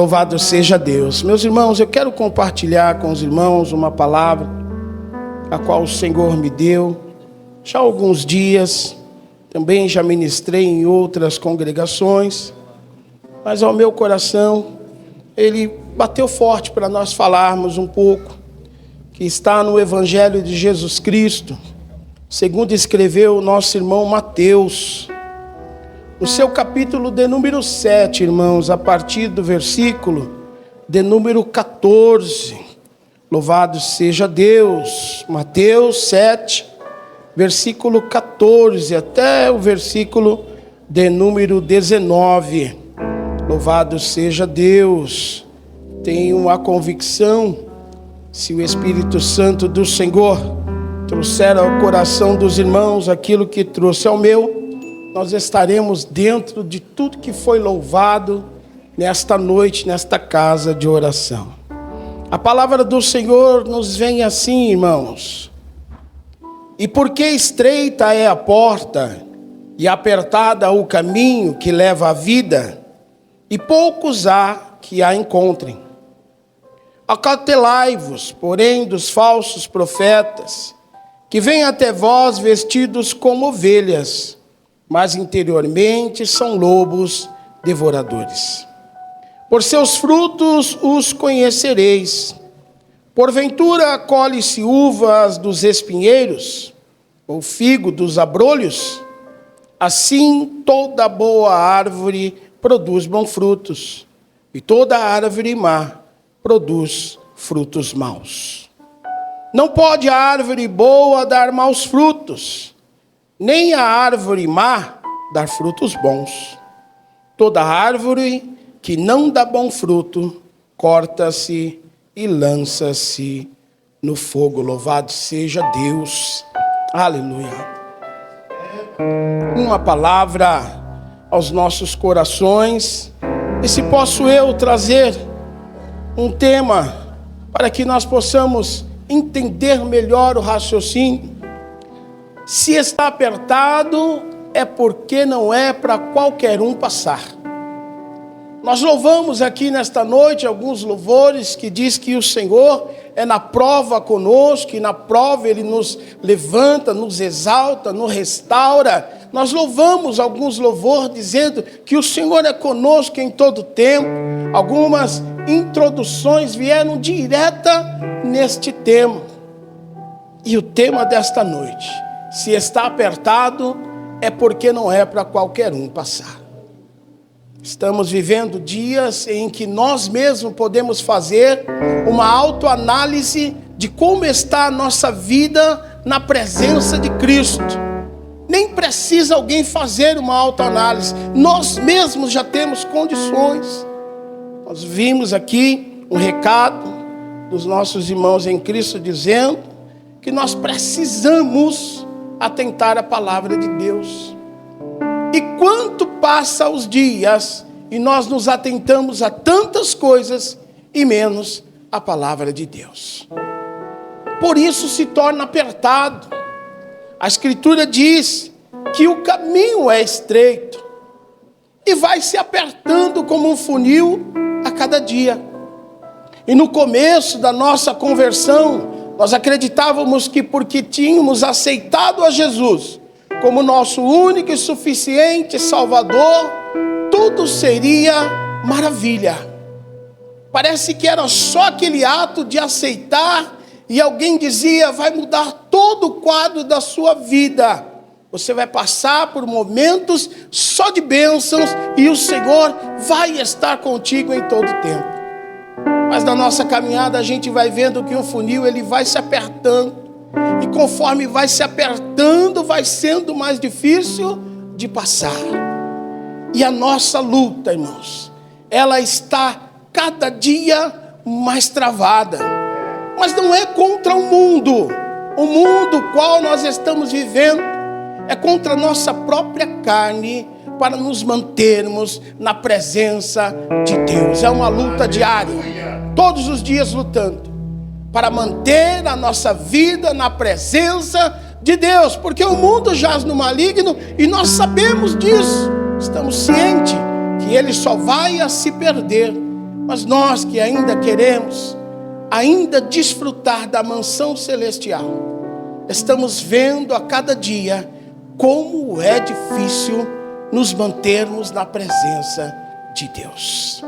Louvado seja Deus. Meus irmãos, eu quero compartilhar com os irmãos uma palavra a qual o Senhor me deu já há alguns dias. Também já ministrei em outras congregações, mas ao meu coração ele bateu forte para nós falarmos um pouco, que está no Evangelho de Jesus Cristo, segundo escreveu o nosso irmão Mateus, no seu capítulo de número 7, irmãos, a partir do versículo de número 14. Louvado seja Deus. Mateus 7, versículo 14, até o versículo de número 19. Louvado seja Deus. Tenho a convicção, se o Espírito Santo do Senhor trouxer ao coração dos irmãos aquilo que trouxe ao meu, nós estaremos dentro de tudo que foi louvado nesta noite, nesta casa de oração. A palavra do Senhor nos vem assim, irmãos. E porque estreita é a porta e apertada o caminho que leva à vida, e poucos há que a encontrem. Acautelai-vos, porém, dos falsos profetas, que vêm até vós vestidos como ovelhas, mas interiormente são lobos devoradores. Por seus frutos os conhecereis. Porventura colhe-se uvas dos espinheiros, ou figo dos abrolhos? Assim toda boa árvore produz bons frutos, e toda árvore má produz frutos maus. Não pode a árvore boa dar maus frutos, nem a árvore má dar frutos bons. Toda árvore que não dá bom fruto, corta-se e lança-se no fogo. Louvado seja Deus. Aleluia. Uma palavra aos nossos corações. E se posso eu trazer um tema para que nós possamos entender melhor o raciocínio. Se está apertado, é porque não é para qualquer um passar. Nós louvamos aqui nesta noite alguns louvores que diz que o Senhor é na prova conosco, e na prova Ele nos levanta, nos exalta, nos restaura. Nós louvamos alguns louvores dizendo que o Senhor é conosco em todo tempo. Algumas introduções vieram direta neste tema. E o tema desta noite: se está apertado, é porque não é para qualquer um passar. Estamos vivendo dias em que nós mesmos podemos fazer uma autoanálise de como está a nossa vida na presença de Cristo. Nem precisa alguém fazer uma autoanálise, nós mesmos já temos condições. Nós vimos aqui um recado dos nossos irmãos em Cristo dizendo que nós precisamos atentar à palavra de Deus. E quanto passa os dias e nós nos atentamos a tantas coisas e menos a palavra de Deus. Por isso se torna apertado. A Escritura diz que o caminho é estreito e vai se apertando como um funil a cada dia. E no começo da nossa conversão, nós acreditávamos que porque tínhamos aceitado a Jesus como nosso único e suficiente Salvador, tudo seria maravilha. Parece que era só aquele ato de aceitar e alguém dizia: vai mudar todo o quadro da sua vida. Você vai passar por momentos só de bênçãos e o Senhor vai estar contigo em todo o tempo. Mas na nossa caminhada a gente vai vendo que o funil ele vai se apertando. E conforme vai se apertando, vai sendo mais difícil de passar. E a nossa luta, irmãos, ela está cada dia mais travada. Mas não é contra o mundo qual nós estamos vivendo. É contra a nossa própria carne, para nos mantermos na presença de Deus. É uma luta diária, todos os dias lutando, para manter a nossa vida na presença de Deus, porque o mundo jaz no maligno e nós sabemos disso, estamos cientes que ele só vai a se perder Mas nós que ainda queremos desfrutar da mansão celestial, estamos vendo a cada dia como é difícil nos mantermos na presença de Deus.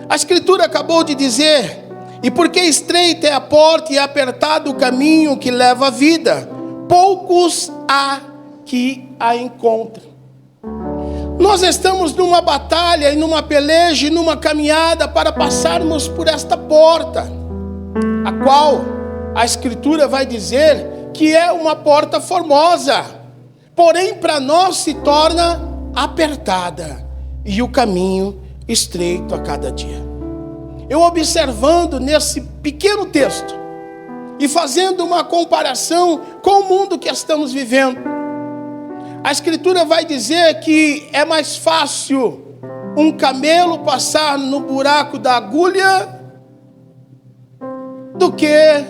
A Escritura acabou de dizer: e porque estreita é a porta e apertado o caminho que leva à vida, poucos há que a encontram. Nós estamos numa batalha e numa peleja e numa caminhada para passarmos por esta porta, a qual a Escritura vai dizer que é uma porta formosa, porém para nós se torna apertada e o caminho estreito a cada dia. Eu observando nesse pequeno texto e fazendo uma comparação com o mundo que estamos vivendo, a Escritura vai dizer que é mais fácil um camelo passar no buraco da agulha do que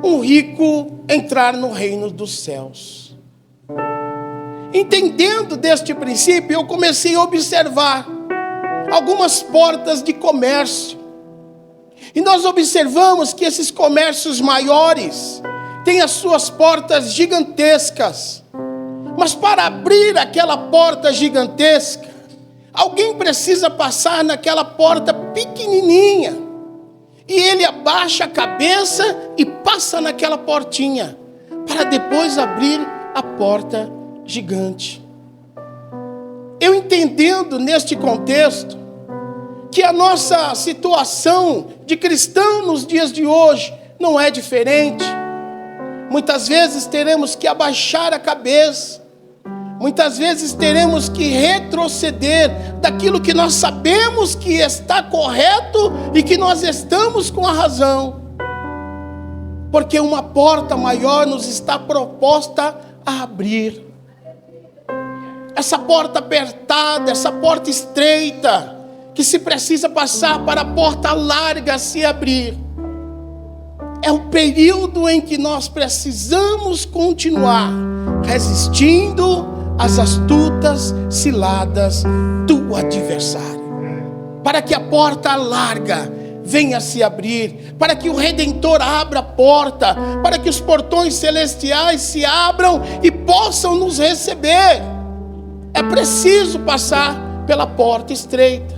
um rico entrar no reino dos céus. Entendendo deste princípio, eu comecei a observar algumas portas de comércio. E nós observamos que esses comércios maiores têm as suas portas gigantescas. Mas para abrir aquela porta gigantesca, alguém precisa passar naquela porta pequenininha. E ele abaixa a cabeça e passa naquela portinha, para depois abrir a porta gigante. Eu entendendo neste contexto que a nossa situação de cristão nos dias de hoje não é diferente. Muitas vezes teremos que abaixar a cabeça, muitas vezes teremos que retroceder daquilo que nós sabemos que está correto e que nós estamos com a razão, porque uma porta maior nos está proposta a abrir. Essa porta apertada, essa porta estreita, que se precisa passar para a porta larga se abrir, é o período em que nós precisamos continuar resistindo às astutas ciladas do adversário, para que a porta larga venha se abrir, para que o Redentor abra a porta, para que os portões celestiais se abram e possam nos receber. É preciso passar pela porta estreita.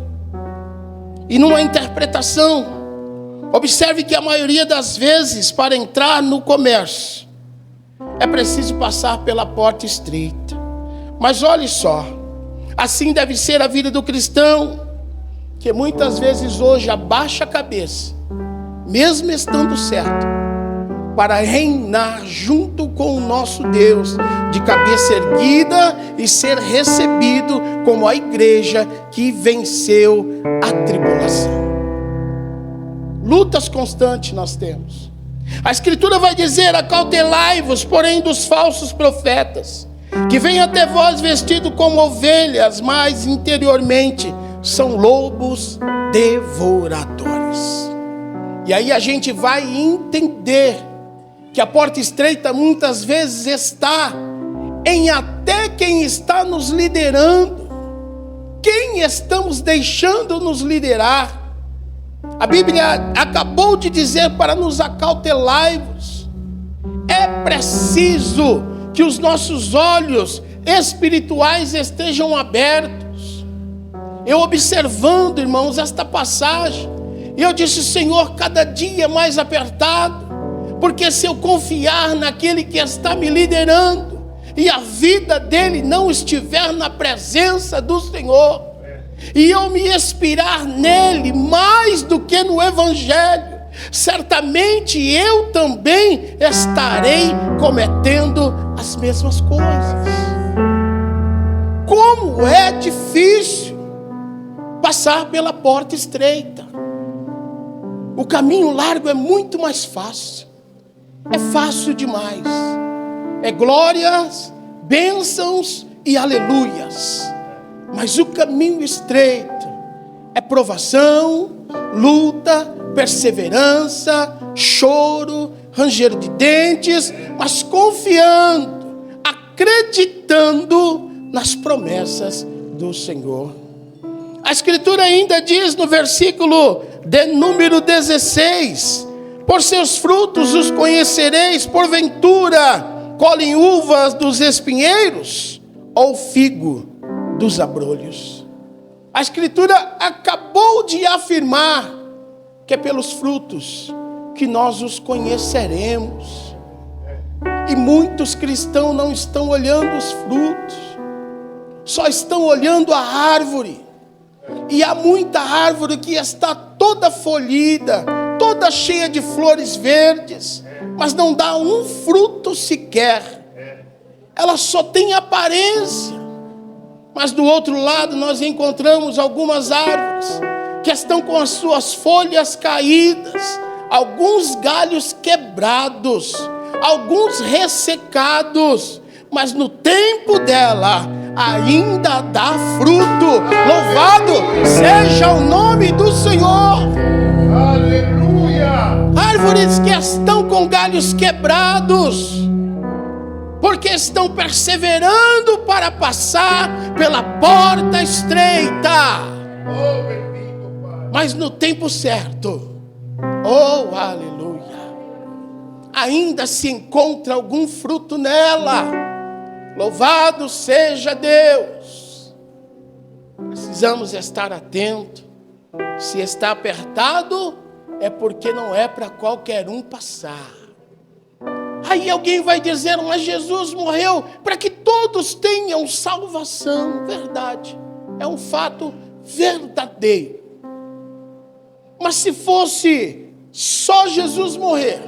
E numa interpretação, observe que a maioria das vezes, para entrar no comércio, é preciso passar pela porta estreita. Mas olhe só, assim deve ser a vida do cristão, que muitas vezes hoje abaixa a cabeça, mesmo estando certo, para reinar junto com o nosso Deus, de cabeça erguida e ser recebido como a igreja que venceu a tribulação. Lutas constantes nós temos. A Escritura vai dizer: acautelai-vos, porém, dos falsos profetas, que vêm até vós vestidos como ovelhas, mas interiormente são lobos devoradores. E aí a gente vai entender que a porta estreita muitas vezes está em até quem está nos liderando, quem estamos deixando nos liderar. A Bíblia acabou de dizer para nos acautelai-vos. É preciso que os nossos olhos espirituais estejam abertos. Eu observando, irmãos, esta passagem, eu disse: Senhor, cada dia mais apertado, porque se eu confiar naquele que está me liderando e a vida dele não estiver na presença do Senhor, e eu me inspirar nele mais do que no Evangelho, certamente eu também estarei cometendo as mesmas coisas. Como é difícil passar pela porta estreita. O caminho largo é muito mais fácil. É fácil demais. É glórias, bênçãos e aleluias. Mas o caminho estreito é provação, luta, perseverança, choro, ranger de dentes, mas confiando, acreditando nas promessas do Senhor. A Escritura ainda diz no versículo de número 16. Por seus frutos os conhecereis, porventura colhem uvas dos espinheiros ou figo dos abrolhos. A Escritura acabou de afirmar que é pelos frutos que nós os conheceremos. E muitos cristãos não estão olhando os frutos, só estão olhando a árvore. E há muita árvore que está toda folhida, toda cheia de flores verdes, mas não dá um fruto sequer. Ela só tem aparência. Mas do outro lado nós encontramos algumas árvores que estão com as suas folhas caídas, alguns galhos quebrados, alguns ressecados, mas no tempo dela ainda dá fruto. Louvado seja o nome do Senhor. Aleluia! Árvores que estão com galhos quebrados, porque estão perseverando para passar pela porta estreita. Oh, bendito Pai! Mas no tempo certo, oh aleluia, ainda se encontra algum fruto nela. Louvado seja Deus. Precisamos estar atentos. Se está apertado, é porque não é para qualquer um passar. Aí alguém vai dizer, mas Jesus morreu para que todos tenham salvação. Verdade, é um fato verdadeiro. Mas se fosse só Jesus morrer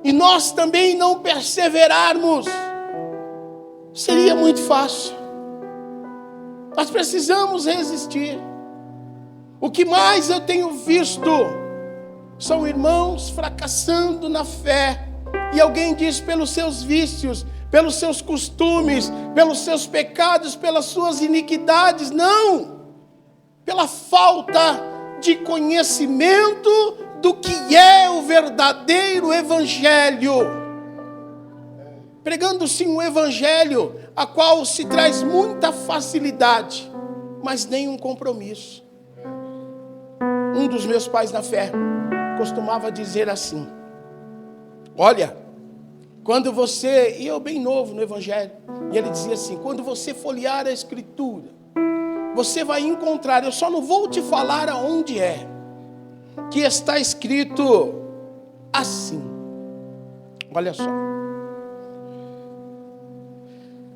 e nós também não perseverarmos, seria muito fácil. Nós precisamos resistir. O que mais eu tenho visto são irmãos fracassando na fé. E alguém diz, pelos seus vícios, pelos seus costumes, pelos seus pecados, pelas suas iniquidades. Não! Pela falta de conhecimento do que é o verdadeiro evangelho. Pregando-se um evangelho a qual se traz muita facilidade, mas nenhum compromisso. Um dos meus pais na fé costumava dizer assim: olha, quando você, e eu bem novo no evangelho, e ele dizia assim, quando você folhear a escritura, você vai encontrar, eu só não vou te falar aonde é, que está escrito assim, olha só,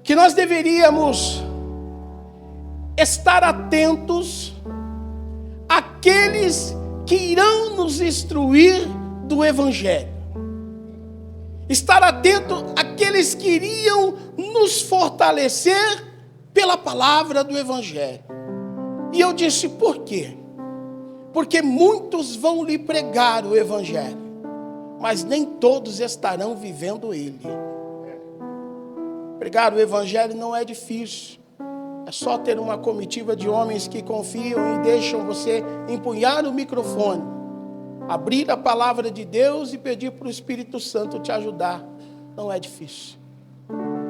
que nós deveríamos estar atentos àqueles que irão nos instruir do evangelho. Estar atento àqueles que iriam nos fortalecer pela palavra do evangelho. E eu disse, por quê? Porque muitos vão lhe pregar o evangelho, mas nem todos estarão vivendo ele. Pregar o evangelho não é difícil. É só ter uma comitiva de homens que confiam e deixam você empunhar o microfone, abrir a palavra de Deus e pedir para o Espírito Santo te ajudar. Não é difícil.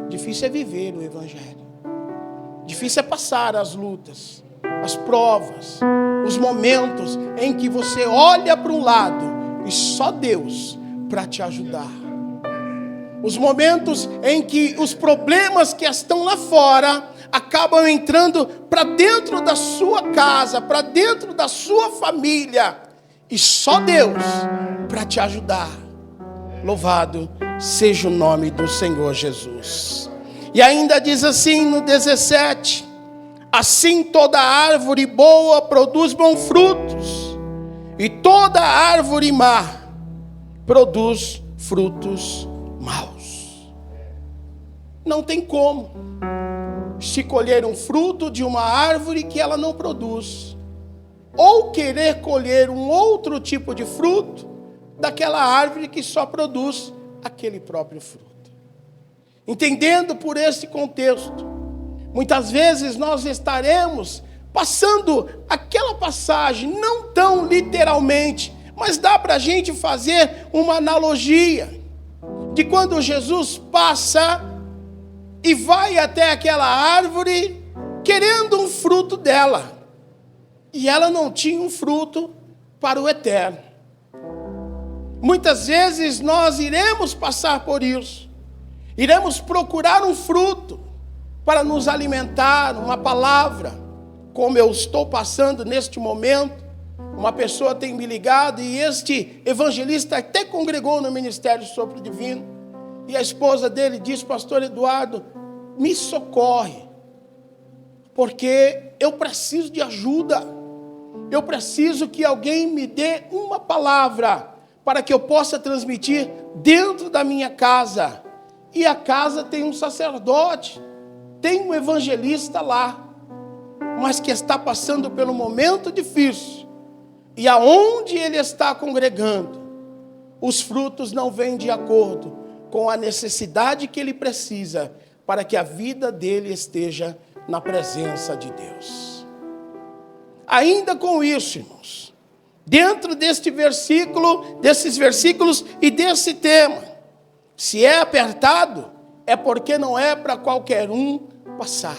Difícil é viver o evangelho. Difícil é passar as lutas, as provas, os momentos em que você olha para um lado e só Deus para te ajudar. Os momentos em que os problemas que estão lá fora acabam entrando para dentro da sua casa, para dentro da sua família. E só Deus para te ajudar. Louvado seja o nome do Senhor Jesus. E ainda diz assim no 17: assim toda árvore boa produz bons frutos, e toda árvore má produz frutos maus. Não tem como se colher um fruto de uma árvore que ela não produz, ou querer colher um outro tipo de fruto daquela árvore que só produz aquele próprio fruto. Entendendo por esse contexto, muitas vezes nós estaremos passando aquela passagem, não tão literalmente, mas dá para a gente fazer uma analogia de quando Jesus passa e vai até aquela árvore querendo um fruto dela. E ela não tinha um fruto para o eterno. Muitas vezes nós iremos passar por isso. Iremos procurar um fruto para nos alimentar, uma palavra, como eu estou passando neste momento. Uma pessoa tem me ligado e este evangelista até congregou no Ministério Sopro Divino. E a esposa dele disse: pastor Eduardo, me socorre, porque eu preciso de ajuda. Eu preciso que alguém me dê uma palavra para que eu possa transmitir dentro da minha casa. E a casa tem um sacerdote, tem um evangelista lá, mas que está passando pelo momento difícil. E aonde ele está congregando, os frutos não vêm de acordo com a necessidade que ele precisa para que a vida dele esteja na presença de Deus. Ainda com isso, irmãos, dentro deste versículo, desses versículos e desse tema, se é apertado, é porque não é para qualquer um passar.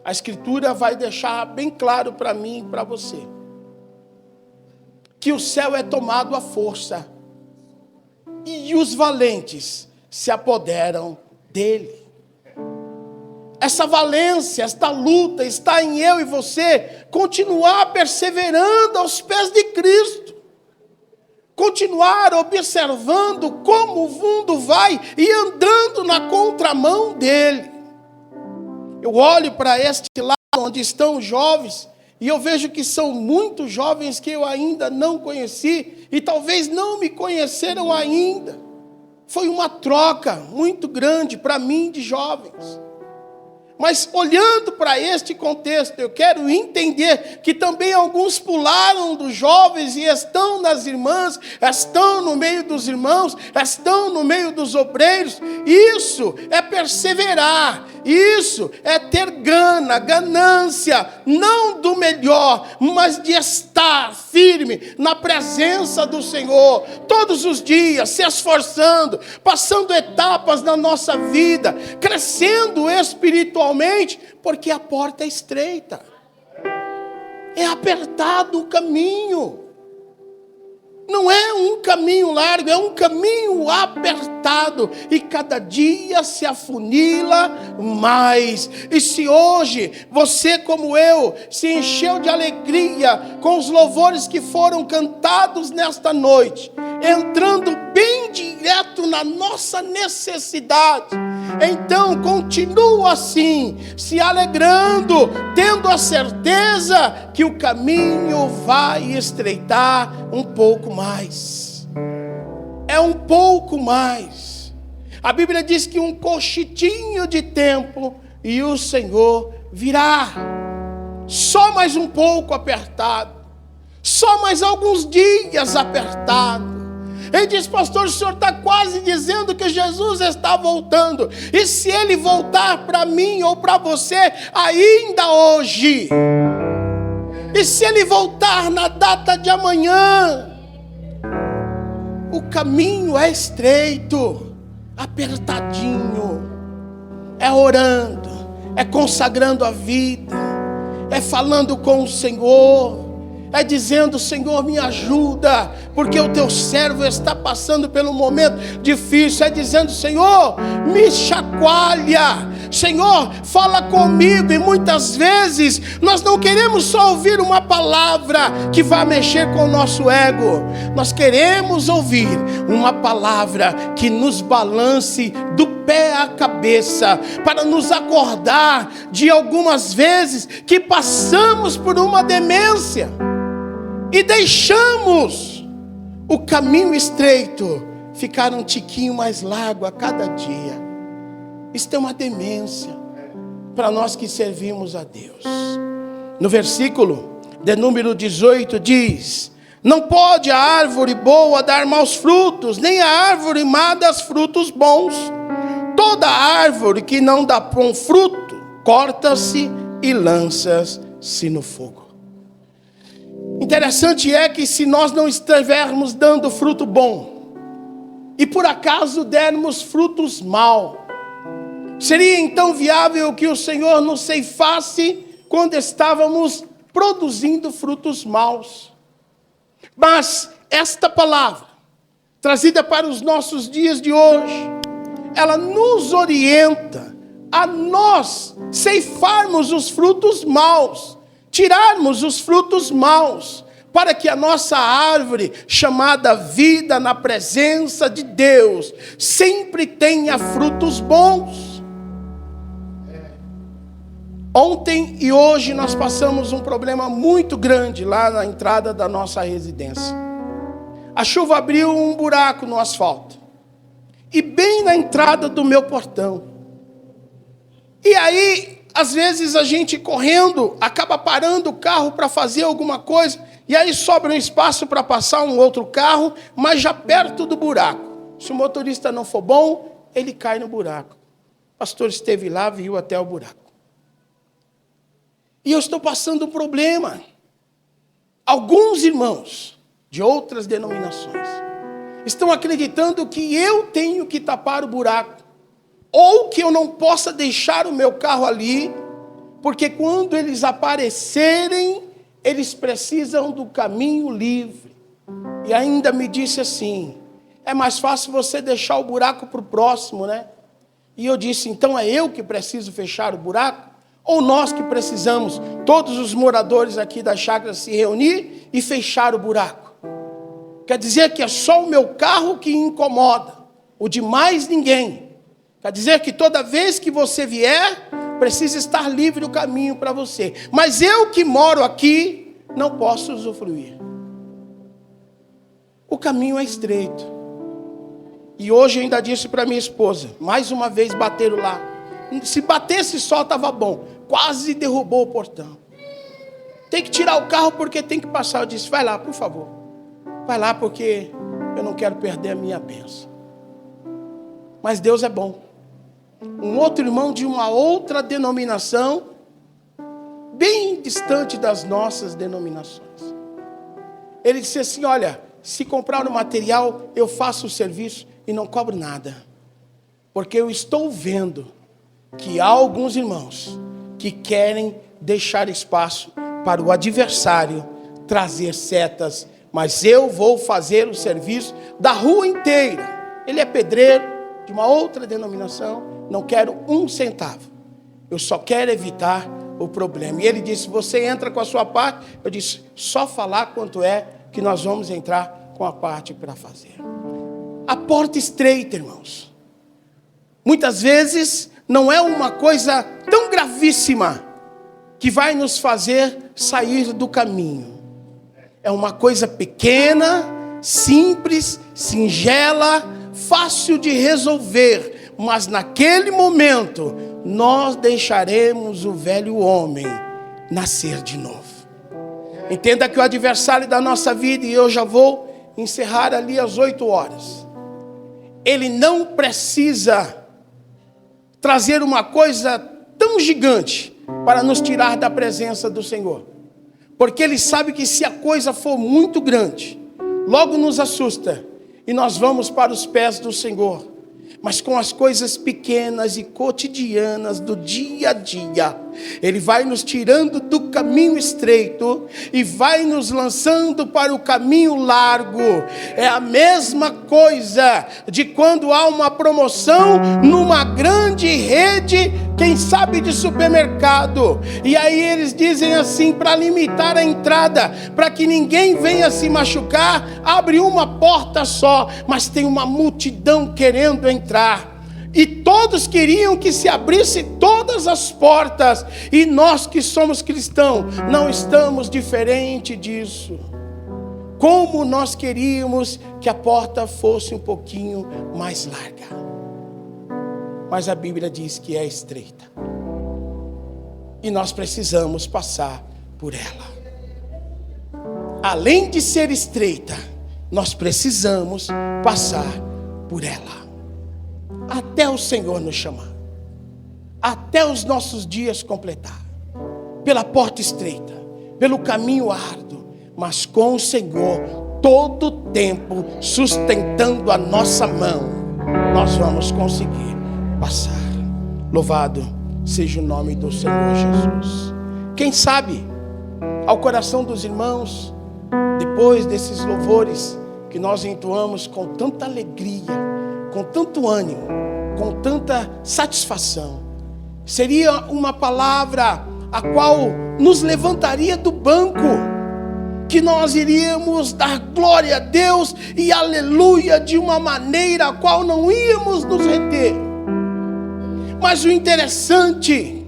A Escritura vai deixar bem claro para mim e para você que o céu é tomado à força e os valentes se apoderam dele. Essa valência, esta luta está em eu e você continuar perseverando aos pés de Cristo. Continuar observando como o mundo vai e andando na contramão dele. Eu olho para este lado onde estão os jovens e eu vejo que são muitos jovens que eu ainda não conheci e talvez não me conheceram ainda. Foi uma troca muito grande para mim de jovens. Mas olhando para este contexto, eu quero entender que também alguns pularam dos jovens e estão nas irmãs, estão no meio dos irmãos, estão no meio dos obreiros. Isso é perseverar, isso é ter ganância, não do melhor, mas de estar firme na presença do Senhor, todos os dias, se esforçando, passando etapas na nossa vida, crescendo espiritualmente, porque a porta é estreita, é apertado o caminho, não é um caminho largo, é um caminho apertado, e cada dia se afunila mais. E se hoje você, como eu, se encheu de alegria com os louvores que foram cantados nesta noite, entrando bem direto na nossa necessidade, então continua assim, se alegrando, tendo a certeza que o caminho vai estreitar um pouco mais. É um pouco mais. A Bíblia diz que um cochitinho de tempo e o Senhor virá. Só mais um pouco apertado, só mais alguns dias apertado. Ele diz: pastor, o senhor está quase dizendo que Jesus está voltando. E se ele voltar para mim ou para você ainda hoje? E se ele voltar na data de amanhã? O caminho é estreito, apertadinho. É orando, é consagrando a vida, é falando com o Senhor, é dizendo: Senhor, me ajuda, porque o teu servo está passando pelo momento difícil. É dizendo: Senhor, me chacoalha, Senhor, fala comigo. E muitas vezes nós não queremos só ouvir uma palavra que vai mexer com o nosso ego. Nós queremos ouvir uma palavra que nos balance do pé à cabeça, para nos acordar de algumas vezes que passamos por uma demência e deixamos o caminho estreito ficar um tiquinho mais largo a cada dia. Isso é uma demência para nós que servimos a Deus. No versículo de número 18 diz: não pode a árvore boa dar maus frutos, nem a árvore má dar frutos bons. Toda árvore que não dá bom fruto, corta-se e lança-se no fogo. Interessante é que se nós não estivermos dando fruto bom, e por acaso dermos frutos maus, seria então viável que o Senhor nos ceifasse quando estávamos produzindo frutos maus? Mas esta palavra, trazida para os nossos dias de hoje, ela nos orienta a nós ceifarmos os frutos maus, tirarmos os frutos maus, para que a nossa árvore, chamada vida na presença de Deus, sempre tenha frutos bons. Ontem e hoje nós passamos um problema muito grande lá na entrada da nossa residência. A chuva abriu um buraco no asfalto, e bem na entrada do meu portão. E aí, às vezes a gente correndo, acaba parando o carro para fazer alguma coisa, e aí sobra um espaço para passar um outro carro, mas já perto do buraco. Se o motorista não for bom, ele cai no buraco. O pastor esteve lá, viu até o buraco. E eu estou passando um problema. Alguns irmãos de outras denominações estão acreditando que eu tenho que tapar o buraco, ou que eu não possa deixar o meu carro ali, porque quando eles aparecerem, eles precisam do caminho livre. E ainda me disse assim: é mais fácil você deixar o buraco para o próximo, né? E eu disse: então é eu que preciso fechar o buraco? Ou nós que precisamos, todos os moradores aqui da chácara, se reunir e fechar o buraco? Quer dizer que é só o meu carro que incomoda, o de mais ninguém. Quer dizer que toda vez que você vier, precisa estar livre o caminho para você. Mas eu que moro aqui, não posso usufruir. O caminho é estreito. E hoje eu ainda disse para minha esposa, mais uma vez bateram lá. Se batesse só estava bom. Quase derrubou o portão. Tem que tirar o carro porque tem que passar. Eu disse: vai lá, por favor. Vai lá porque eu não quero perder a minha bênção. Mas Deus é bom. Um outro irmão de uma outra denominação, bem distante das nossas denominações, ele disse assim: olha, se comprar o material, eu faço o serviço e não cobro nada. Porque eu estou vendo que há alguns irmãos que querem deixar espaço para o adversário trazer setas, mas eu vou fazer o serviço da rua inteira. Ele é pedreiro de uma outra denominação, não quero um centavo, eu só quero evitar o problema. E ele disse: você entra com a sua parte? Eu disse: só falar quanto é que nós vamos entrar com a parte para fazer. A porta estreita, irmãos, muitas vezes não é uma coisa tão gravíssima que vai nos fazer sair do caminho. É uma coisa pequena, simples, singela, fácil de resolver, mas naquele momento nós deixaremos o velho homem nascer de novo. Entenda que o adversário da nossa vida, e eu já vou encerrar ali às 8 horas, ele não precisa trazer uma coisa tão gigante para nos tirar da presença do Senhor. Porque ele sabe que se a coisa for muito grande, logo nos assusta e nós vamos para os pés do Senhor. Mas com as coisas pequenas e cotidianas do dia a dia, ele vai nos tirando do caminho estreito e vai nos lançando para o caminho largo. É a mesma coisa de quando há uma promoção numa grande rede, quem sabe de supermercado, e aí eles dizem assim, para limitar a entrada, para que ninguém venha se machucar, abre uma porta só, mas tem uma multidão querendo entrar. E todos queriam que se abrisse todas as portas. E nós que somos cristãos, não estamos diferente disso. Como nós queríamos que a porta fosse um pouquinho mais larga. Mas a Bíblia diz que é estreita. E nós precisamos passar por ela. Além de ser estreita, nós precisamos passar por ela. Até o Senhor nos chamar, até os nossos dias completar, pela porta estreita, pelo caminho árduo, mas com o Senhor, todo o tempo, sustentando a nossa mão, nós vamos conseguir passar. Louvado seja o nome do Senhor Jesus. Quem sabe, ao coração dos irmãos, depois desses louvores que nós entoamos com tanta alegria, com tanto ânimo, com tanta satisfação, seria uma palavra a qual nos levantaria do banco, que nós iríamos dar glória a Deus e aleluia de uma maneira a qual não íamos nos reter. Mas o interessante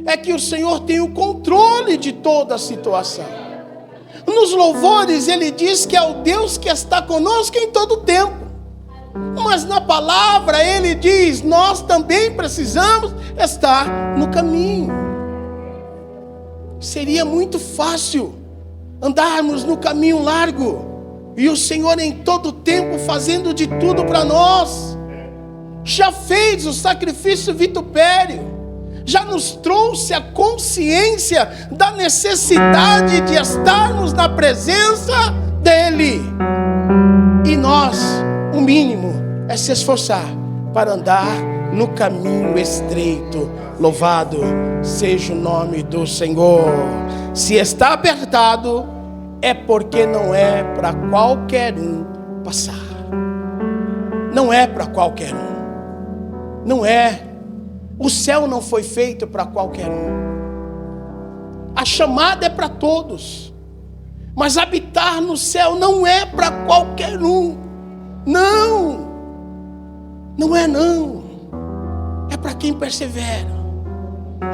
é que o Senhor tem o controle de toda a situação. Nos louvores ele diz que é o Deus que está conosco em todo o tempo. Mas na palavra ele diz, nós também precisamos estar no caminho. Seria muito fácil andarmos no caminho largo e o Senhor em todo o tempo fazendo de tudo para nós. Já fez o sacrifício vitupério, já nos trouxe a consciência da necessidade de estarmos na presença dEle. E nós, o mínimo é se esforçar para andar no caminho estreito. Louvado seja o nome do Senhor. Se está apertado, é porque não é para qualquer um passar. Não é para qualquer um. Não é. O céu não foi feito para qualquer um. A chamada é para todos. Mas habitar no céu não é para qualquer um. Não. Não é não. É para quem persevera.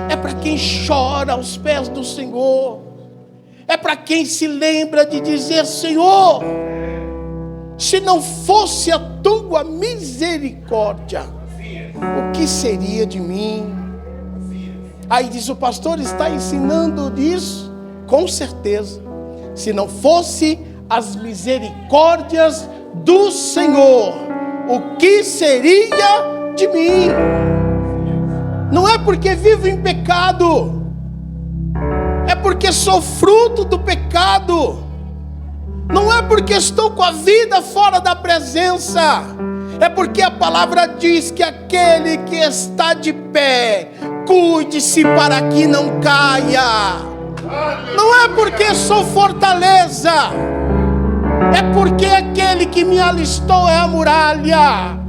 É para quem chora aos pés do Senhor. É para quem se lembra de dizer, Senhor, se não fosse a tua misericórdia, o que seria de mim? Aí diz, o pastor está ensinando isso? Com certeza. Se não fosse as misericórdias do Senhor, o que seria de mim? Não é porque vivo em pecado, é porque sou fruto do pecado. Não é porque estou com a vida fora da presença, é porque a palavra diz que aquele que está de pé, cuide-se para que não caia. Não é porque sou fortaleza, é porque aquele que me alistou é a muralha,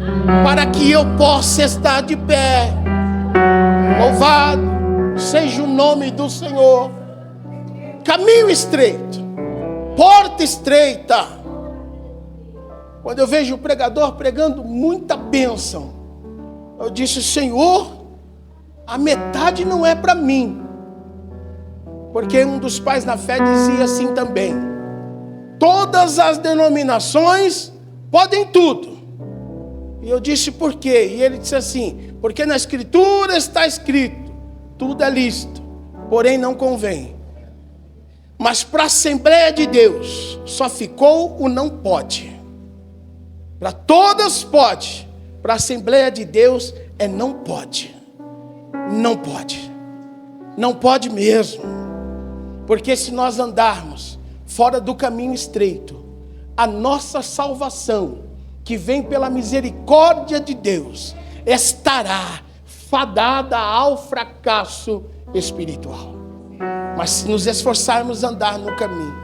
para que eu possa estar de pé. Louvado seja o nome do Senhor. Caminho estreito, porta estreita. Quando eu vejo o pregador pregando muita bênção, eu disse, Senhor, a metade não é para mim. Porque um dos pais na fé dizia assim também, todas as denominações podem tudo. E eu disse, por quê? E ele disse assim, porque na Escritura está escrito, tudo é lícito, porém não convém. Mas para a Assembleia de Deus, só ficou o não pode. Para todas pode, para a Assembleia de Deus é não pode. Não pode. Não pode mesmo. Porque se nós andarmos fora do caminho estreito, a nossa salvação, que vem pela misericórdia de Deus, estará fadada ao fracasso espiritual. Mas se nos esforçarmos a andar no caminho,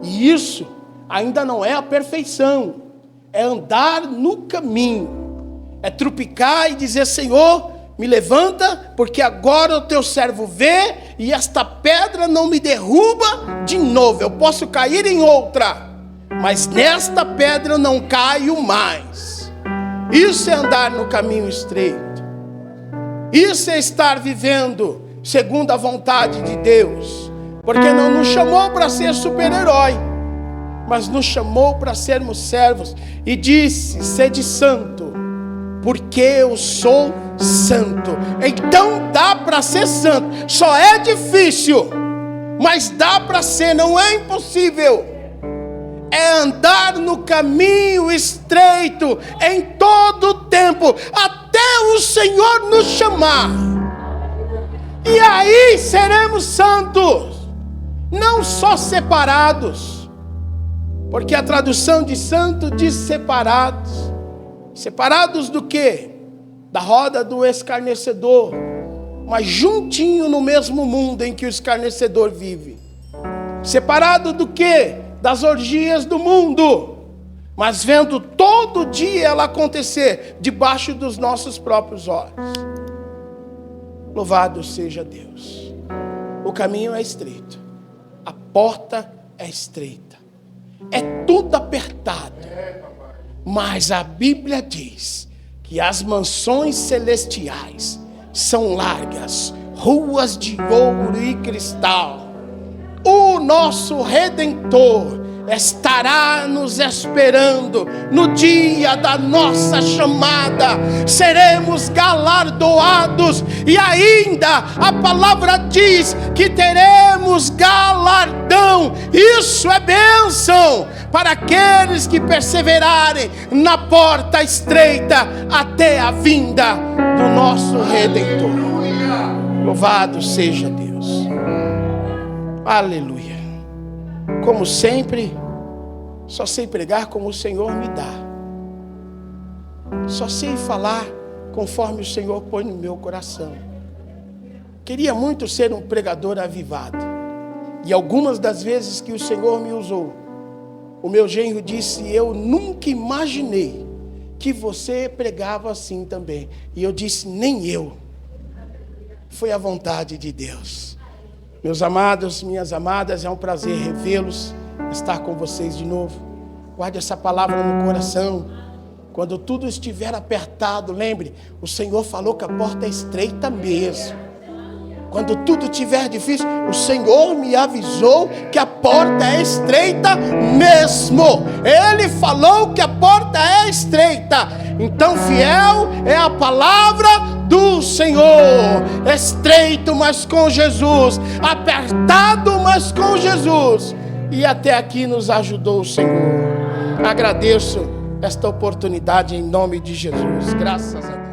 e isso ainda não é a perfeição, é andar no caminho, é trupicar e dizer, Senhor, me levanta, porque agora o teu servo vê, e esta pedra não me derruba de novo, eu posso cair em outra, mas nesta pedra eu não caio mais. Isso é andar no caminho estreito. Isso é estar vivendo segundo a vontade de Deus. Porque não nos chamou para ser super-herói, mas nos chamou para sermos servos. E disse, sede santo, porque eu sou santo. Então dá para ser santo. Só é difícil, mas dá para ser, não é impossível. É andar no caminho estreito em todo o tempo, até o Senhor nos chamar. E aí seremos santos, não só separados, porque a tradução de santo diz separados. Separados do quê? Da roda do escarnecedor, mas juntinho no mesmo mundo em que o escarnecedor vive. Separado do quê? das orgias do mundo, mas vendo todo dia ela acontecer debaixo dos nossos próprios olhos. Louvado seja Deus. O caminho é estreito, a porta é estreita, é tudo apertado, mas a Bíblia diz que as mansões celestiais são largas, ruas de ouro e cristal. O nosso Redentor estará nos esperando no dia da nossa chamada. Seremos galardoados, e ainda a palavra diz que teremos galardão. Isso é bênção para aqueles que perseverarem na porta estreita até a vinda do nosso Redentor. Louvado seja Deus. Aleluia. Como sempre, só sei pregar como o Senhor me dá. Só sei falar conforme o Senhor põe no meu coração. Queria muito ser um pregador avivado. E algumas das vezes que o Senhor me usou, o meu genro disse: eu nunca imaginei que você pregava assim também. E eu disse: nem eu. Foi a vontade de Deus. Meus amados, minhas amadas, é um prazer revê-los, estar com vocês de novo. Guarde essa palavra no coração. Quando tudo estiver apertado, lembre, o Senhor falou que a porta é estreita mesmo. Quando tudo estiver difícil, o Senhor me avisou que a porta é estreita mesmo. Ele falou que a porta é estreita. Então, fiel é a palavra do Senhor. Estreito, mas com Jesus. Apertado, mas com Jesus. E até aqui nos ajudou o Senhor. Agradeço esta oportunidade em nome de Jesus. Graças a Deus.